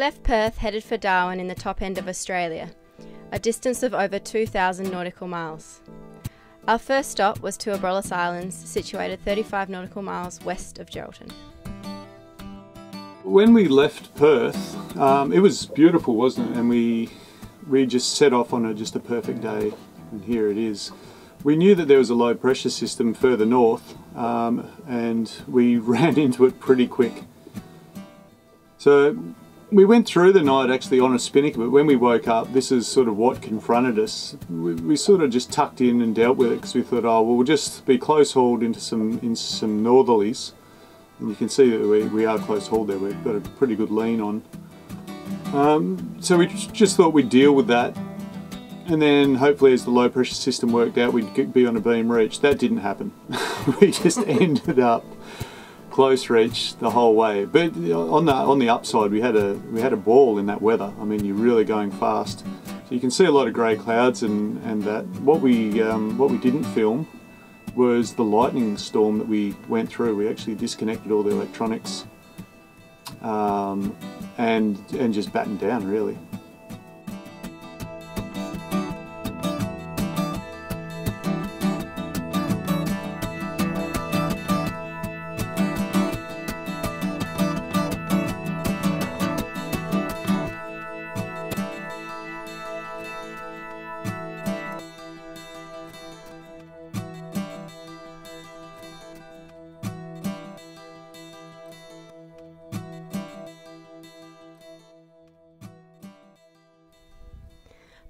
left Perth headed for Darwin in the top end of Australia, a distance of over 2,000 nautical miles. Our first stop was to Abrolhos Islands, situated 35 nautical miles west of Geraldton. When we left Perth, it was beautiful, wasn't it? And we just set off on just a perfect day, and here it is. We knew that there was a low pressure system further north, and we ran into it pretty quick. So we went through the night actually on a spinnaker, but when we woke up, this is sort of what confronted us. We sort of just tucked in and dealt with it because we thought, oh, well, we'll just be close hauled into some northerlies. And you can see that we are close hauled there. We've got a pretty good lean on. So we just thought we'd deal with that. And then hopefully as the low pressure system worked out, we'd be on a beam reach. That didn't happen. We just ended up close reach the whole way. But on the upside, we had a ball in that weather. I mean, you're really going fast. So you can see a lot of grey clouds and that. What we didn't film was the lightning storm that we went through. We actually disconnected all the electronics and just battened down really.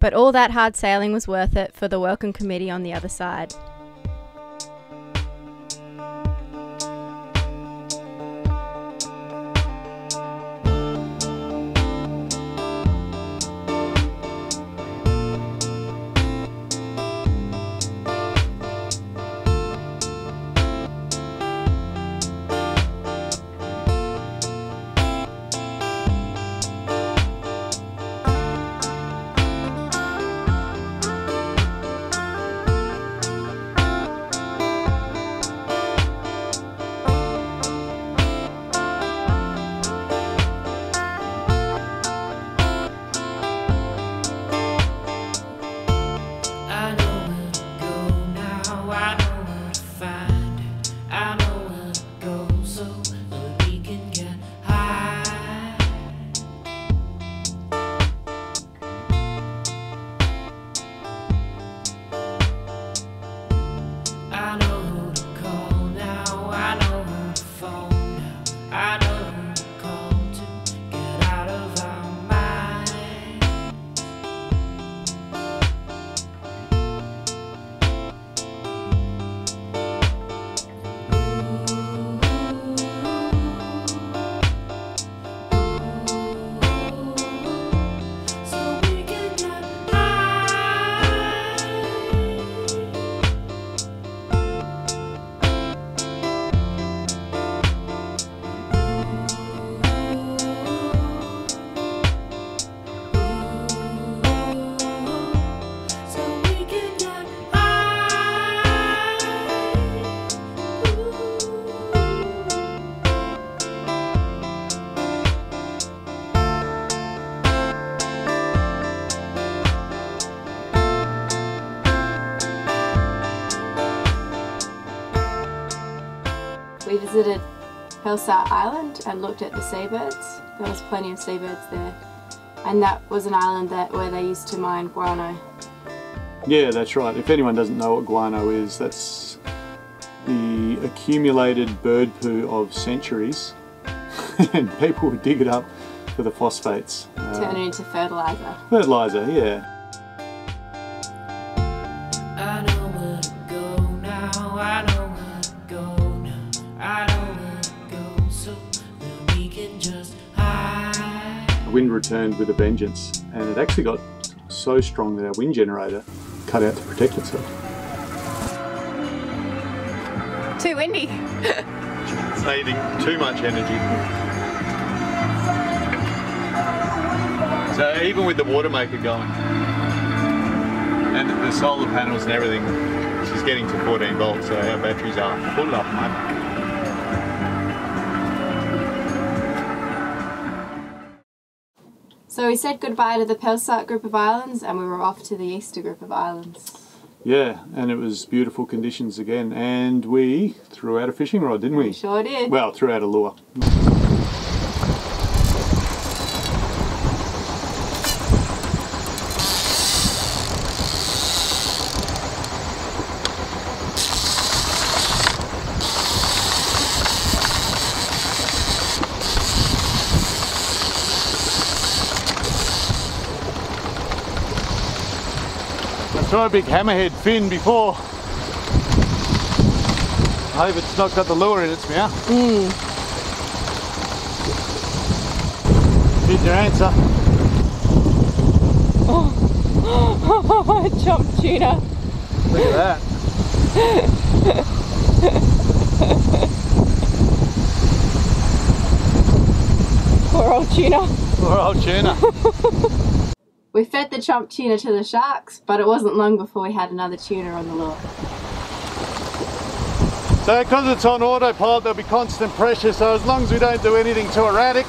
But all that hard sailing was worth it for the welcome committee on the other side. We visited Hillside Island and looked at the seabirds. There was plenty of seabirds there. And that was an island where they used to mine guano. Yeah, that's right. If anyone doesn't know what guano is, that's the accumulated bird poo of centuries. And people would dig it up for the phosphates. Turn it into fertiliser. Fertiliser, yeah. I know where to go now, I know where to go now, I know where to go so that we can just hide. The wind returned with a vengeance, and it actually got so strong that our wind generator cut out to protect itself. Too windy. Saving too much energy. So even with the water maker going, and the solar panels and everything, she's getting to 14 volts, so our batteries are full up, mate. So we said goodbye to the Pelsart group of islands and we were off to the Easter group of islands. Yeah, and it was beautiful conditions again, and we threw out a fishing rod, didn't we? We sure did. Well, threw out a lure. Try a big hammerhead fin before. I hope it's not got the lure in its mouth. Here's your answer. Oh, chomp tuna. Look at that. Poor old tuna. Poor old tuna. We fed the chomp tuna to the sharks, but it wasn't long before we had another tuna on the lure. So because it's on autopilot, there'll be constant pressure, so as long as we don't do anything too erratic,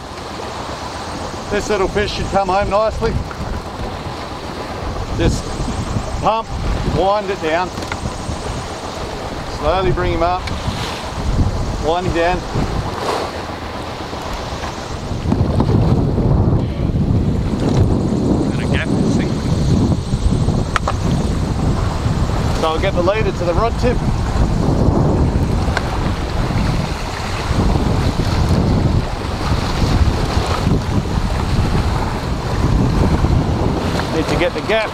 this little fish should come home nicely. Just pump, wind it down. Slowly bring him up, wind him down. So I'll get the leader to the rod tip. Need to get the gap.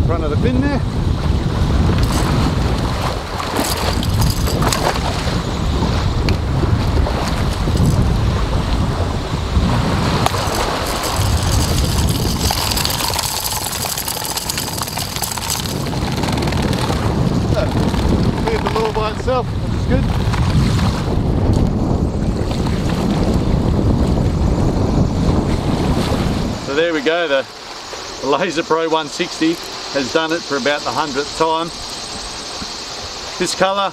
Front of the fin there. Cleared the lure by itself, which is good. So there we go, the Laser Pro 160 has done it for about the 100th time. This colour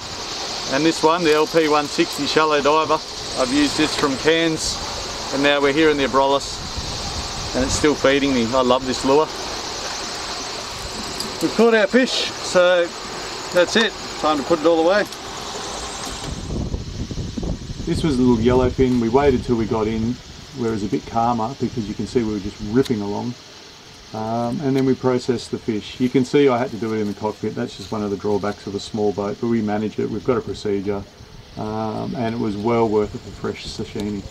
and this one, the LP 160 Shallow Diver, I've used this from Cairns and now we're here in the Abrolhos and it's still feeding me. I love this lure. We've caught our fish, so that's it. Time to put it all away. This was a little yellowfin. We waited till we got in where it was a bit calmer because you can see we were just ripping along. And then we processed the fish. You can see I had to do it in the cockpit. That's just one of the drawbacks of a small boat, but we managed it. We've got a procedure and it was well worth it for fresh sashimi.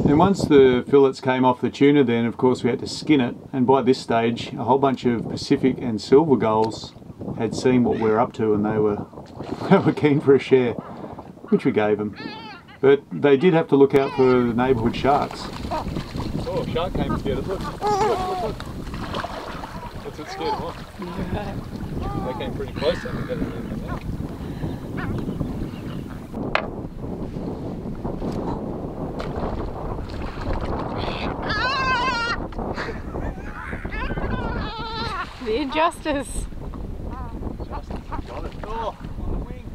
And once the fillets came off the tuna, then of course we had to skin it, and by this stage a whole bunch of Pacific and silver gulls had seen what we're up to and they were keen for a share, which we gave them. But they did have to look out for the neighbourhood sharks. Oh, a shark came to get it, look. Look. That's what scared them off. They came pretty close, I think that. The injustice. Got it. Oh, on the wing.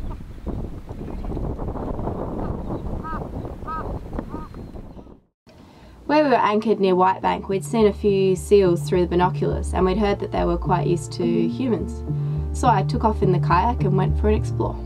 Where we were anchored near Whitebank, we'd seen a few seals through the binoculars and we'd heard that they were quite used to humans. So I took off in the kayak and went for an explore.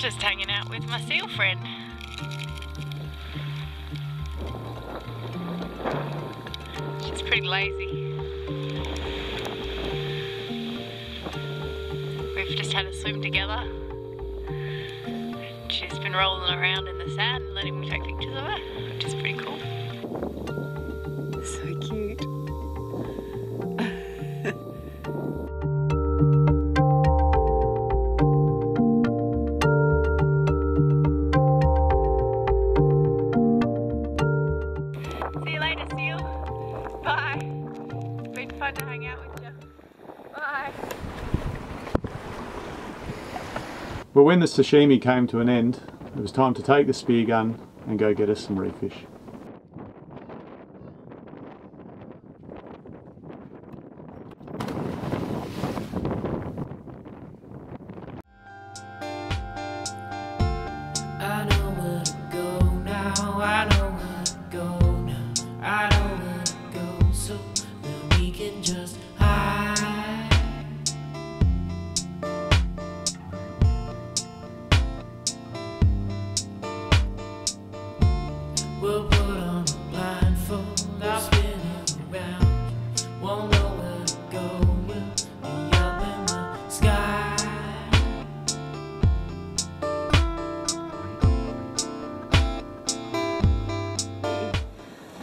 Just hanging out with my seal friend. She's pretty lazy. We've just had a swim together. She's been rolling around in the sand and letting me take pictures of her, which is pretty cool. So cute. See you later, seal. Bye. It's been fun to hang out with you. Bye. Well, when the sashimi came to an end, it was time to take the spear gun and go get us some reef fish. I know where to go now, I know where to go now, I know where to go so that we can just hide. We'll put on a blindfold, I'll spin around, won't know where to go, we'll be up in the sky.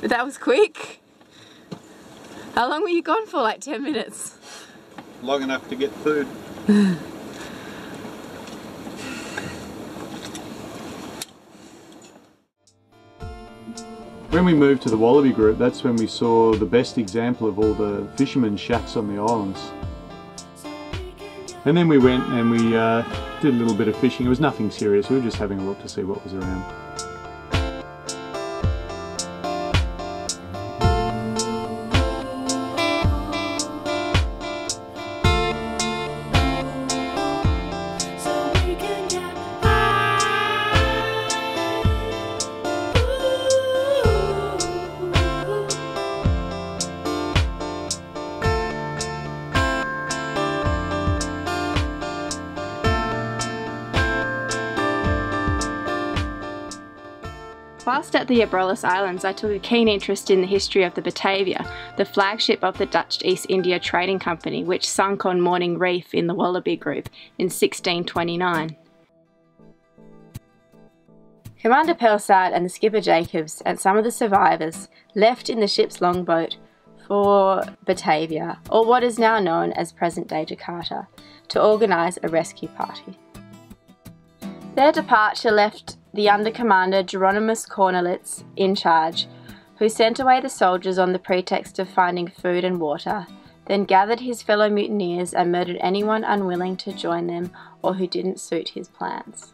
That was quick. How long were you gone for? Like 10 minutes? Long enough to get food. When we moved to the Wallaby group, that's when we saw the best example of all the fishermen's shacks on the islands. And then we went and we did a little bit of fishing. It was nothing serious, we were just having a look to see what was around. Whilst at the Abrolhos Islands, I took a keen interest in the history of the Batavia, the flagship of the Dutch East India Trading Company, which sunk on Morning Reef in the Wallaby Group in 1629. Commander Pelsart and the skipper Jacobs and some of the survivors left in the ship's longboat for Batavia, or what is now known as present-day Jakarta, to organise a rescue party. Their departure left the Under-Commander Geronimus Cornelitz in charge, who sent away the soldiers on the pretext of finding food and water, then gathered his fellow mutineers and murdered anyone unwilling to join them or who didn't suit his plans.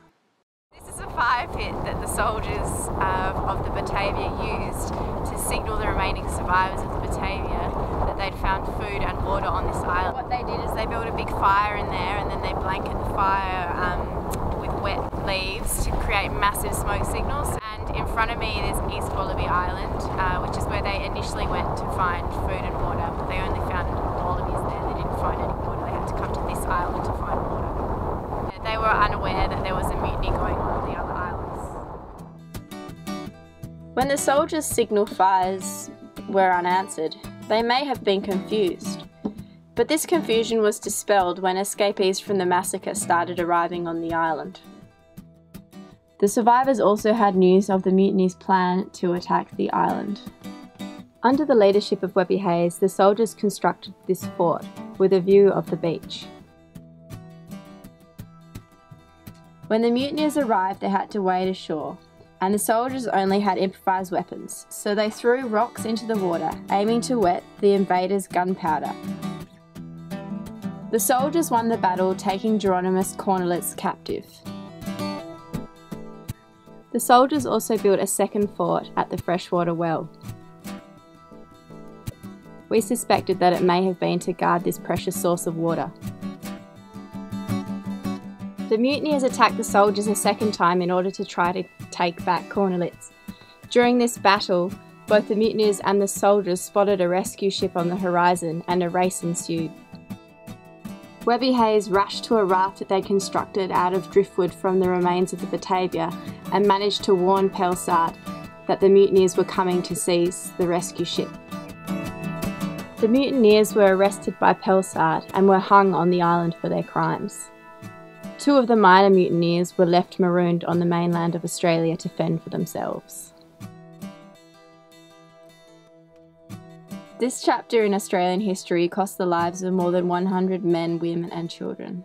This is a fire pit that the soldiers of the Batavia used to signal the remaining survivors of the Batavia that they'd found food and water on this island. What they did is they built a big fire in there and then they blanket the fire with wet leaves to create massive smoke signals. And in front of me there's East Wallaby Island, which is where they initially went to find food and water, but they only found wallabies there. They didn't find any water. They had to come to this island to find water. They were unaware that there was a mutiny going on the other islands. When the soldiers' signal fires were unanswered, they may have been confused. But this confusion was dispelled when escapees from the massacre started arriving on the island. The survivors also had news of the mutiny's plan to attack the island. Under the leadership of Webby Hayes, the soldiers constructed this fort with a view of the beach. When the mutineers arrived, they had to wade ashore, and the soldiers only had improvised weapons, so they threw rocks into the water, aiming to wet the invaders' gunpowder. The soldiers won the battle, taking Geronimus Cornelitz captive. The soldiers also built a second fort at the freshwater well. We suspected that it may have been to guard this precious source of water. The mutineers attacked the soldiers a second time in order to try to take back Cornelitz. During this battle, both the mutineers and the soldiers spotted a rescue ship on the horizon and a race ensued. Webby Hayes rushed to a raft that they constructed out of driftwood from the remains of the Batavia and managed to warn Pelsart that the mutineers were coming to seize the rescue ship. The mutineers were arrested by Pelsart and were hung on the island for their crimes. 2 of the minor mutineers were left marooned on the mainland of Australia to fend for themselves. This chapter in Australian history cost the lives of more than 100 men, women and children.